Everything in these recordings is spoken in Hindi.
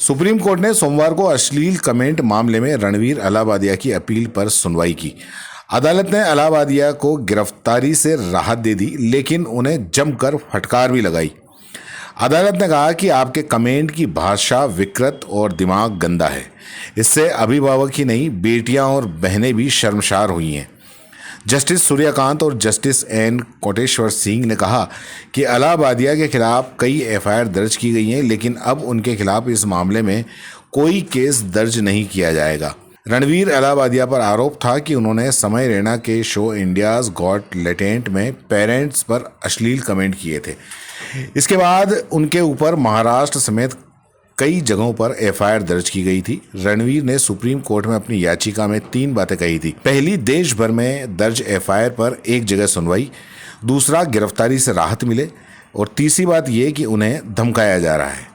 सुप्रीम कोर्ट ने सोमवार को अश्लील कमेंट मामले में रणवीर अलाहाबादिया की अपील पर सुनवाई की। अदालत ने अलाहाबादिया को गिरफ्तारी से राहत दे दी, लेकिन उन्हें जमकर फटकार भी लगाई। अदालत ने कहा कि आपके कमेंट की भाषा विकृत और दिमाग गंदा है। इससे अभिभावक ही नहीं, बेटियां और बहनें भी शर्मसार हुई हैं। जस्टिस सूर्यकांत और जस्टिस एन कोटेश्वर सिंह ने कहा कि अलाहाबादिया के खिलाफ कई एफआईआर दर्ज की गई हैं, लेकिन अब उनके खिलाफ इस मामले में कोई केस दर्ज नहीं किया जाएगा। रणवीर अलाहाबादिया पर आरोप था कि उन्होंने समय रैना के शो इंडियाज गॉट टैलेंट में पेरेंट्स पर अश्लील कमेंट किए थे। इसके बाद उनके ऊपर महाराष्ट्र समेत कई जगहों पर एफआईआर दर्ज की गई थी। रणवीर ने सुप्रीम कोर्ट में अपनी याचिका में 3 बातें कही थी। पहली, देश भर में दर्ज एफआईआर पर एक जगह सुनवाई। दूसरा, गिरफ्तारी से राहत मिले। और तीसरी बात यह कि उन्हें धमकाया जा रहा है।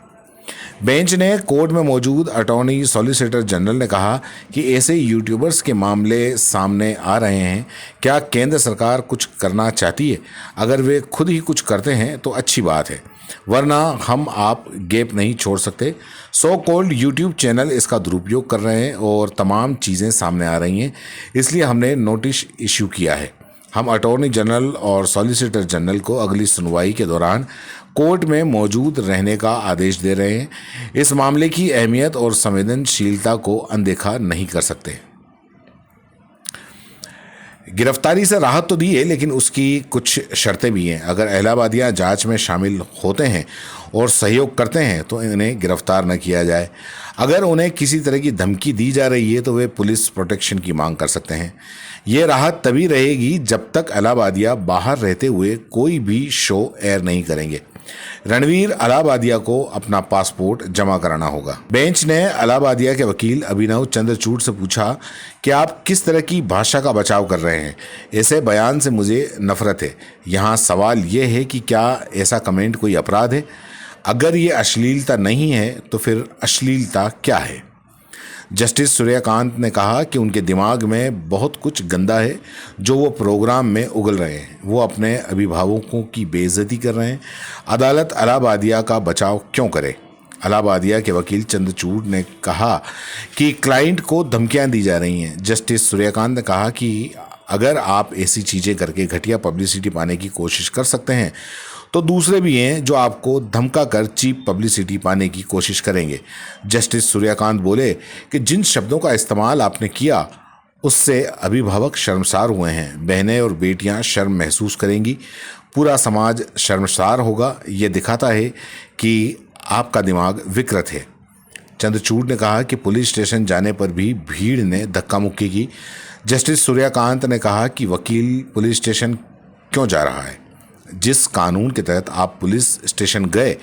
बेंच ने कोर्ट में मौजूद अटॉर्नी सॉलिसिटर जनरल ने कहा कि ऐसे यूट्यूबर्स के मामले सामने आ रहे हैं। क्या केंद्र सरकार कुछ करना चाहती है? अगर वे खुद ही कुछ करते हैं तो अच्छी बात है, वरना हम आप गैप नहीं छोड़ सकते। सो कॉल्ड यूट्यूब चैनल इसका दुरुपयोग कर रहे हैं और तमाम चीज़ें सामने आ रही हैं, इसलिए हमने नोटिस इश्यू किया है। हम अटॉर्नी जनरल और सॉलिसिटर जनरल को अगली सुनवाई के दौरान कोर्ट में मौजूद रहने का आदेश दे रहे हैं। इस मामले की अहमियत और संवेदनशीलता को अनदेखा नहीं कर सकते। गिरफ्तारी से राहत तो दी है, लेकिन उसकी कुछ शर्तें भी हैं। अगर अलाहाबादिया जांच में शामिल होते हैं और सहयोग करते हैं तो इन्हें गिरफ्तार न किया जाए। अगर उन्हें किसी तरह की धमकी दी जा रही है तो वे पुलिस प्रोटेक्शन की मांग कर सकते हैं। ये राहत तभी रहेगी जब तक अलाहाबादिया बाहर रहते हुए कोई भी शो एयर नहीं करेंगे। रणवीर अलाहाबादिया को अपना पासपोर्ट जमा कराना होगा। बेंच ने अलाहाबादिया के वकील अभिनव चंद्रचूड़ से पूछा कि आप किस तरह की भाषा का बचाव कर रहे हैं? ऐसे बयान से मुझे नफरत है। यहाँ सवाल ये है कि क्या ऐसा कमेंट कोई अपराध है? अगर ये अश्लीलता नहीं है तो फिर अश्लीलता क्या है? जस्टिस सूर्यकांत ने कहा कि उनके दिमाग में बहुत कुछ गंदा है जो वो प्रोग्राम में उगल रहे हैं। वो अपने अभिभावकों की बेइज्जती कर रहे हैं। अदालत अलाहाबादिया का बचाव क्यों करे? अलाहाबादिया के वकील चंद्रचूड़ ने कहा कि क्लाइंट को धमकियां दी जा रही हैं। जस्टिस सूर्यकांत ने कहा कि अगर आप ऐसी चीज़ें करके घटिया पब्लिसिटी पाने की कोशिश कर सकते हैं तो दूसरे भी हैं जो आपको धमका कर चीप पब्लिसिटी पाने की कोशिश करेंगे। जस्टिस सूर्यकांत बोले कि जिन शब्दों का इस्तेमाल आपने किया उससे अभिभावक शर्मसार हुए हैं। बहनें और बेटियां शर्म महसूस करेंगी, पूरा समाज शर्मसार होगा। ये दिखाता है कि आपका दिमाग विकृत है। चंद्रचूड़ ने कहा कि पुलिस स्टेशन जाने पर भी भीड़ ने धक्का मुक्की की। जस्टिस सूर्यकांत ने कहा कि वकील पुलिस स्टेशन क्यों जा रहा है? जिस कानून के तहत आप पुलिस स्टेशन गए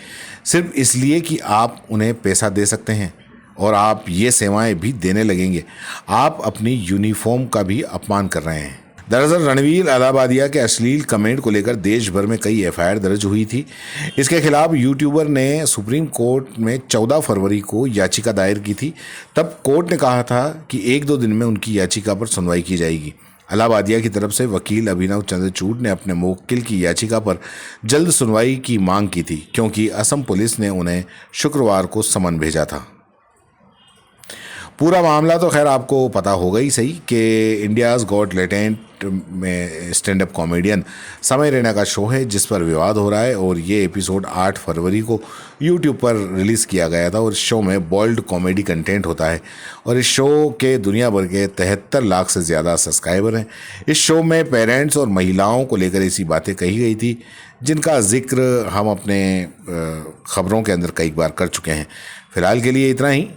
सिर्फ इसलिए कि आप उन्हें पैसा दे सकते हैं और आप ये सेवाएं भी देने लगेंगे। आप अपनी यूनिफॉर्म का भी अपमान कर रहे हैं। दरअसल रणवीर अलाहाबादिया के अश्लील कमेंट को लेकर देश भर में कई एफआईआर दर्ज हुई थी। इसके खिलाफ यूट्यूबर ने सुप्रीम कोर्ट में 14 फरवरी को याचिका दायर की थी। तब कोर्ट ने कहा था कि 1-2 दिन में उनकी याचिका पर सुनवाई की जाएगी। अलाहाबादिया की तरफ से वकील अभिनव चंद्रचूड़ ने अपने मुवक्किल की याचिका पर जल्द सुनवाई की मांग की थी, क्योंकि असम पुलिस ने उन्हें शुक्रवार को समन भेजा था। पूरा मामला तो खैर आपको पता होगा ही सही कि इंडियाज़ गॉट टैलेंट में स्टैंड अप कॉमेडियन समय रैना का शो है जिस पर विवाद हो रहा है। और ये एपिसोड 8 फरवरी को यूट्यूब पर रिलीज़ किया गया था। और इस शो में बोल्ड कॉमेडी कंटेंट होता है और इस शो के दुनिया भर के 73 लाख से ज़्यादा सब्सक्राइबर हैं। इस शो में पेरेंट्स और महिलाओं को लेकर ऐसी बातें कही गई थी जिनका जिक्र हम अपने खबरों के अंदर कई बार कर चुके हैं। फिलहाल के लिए इतना ही।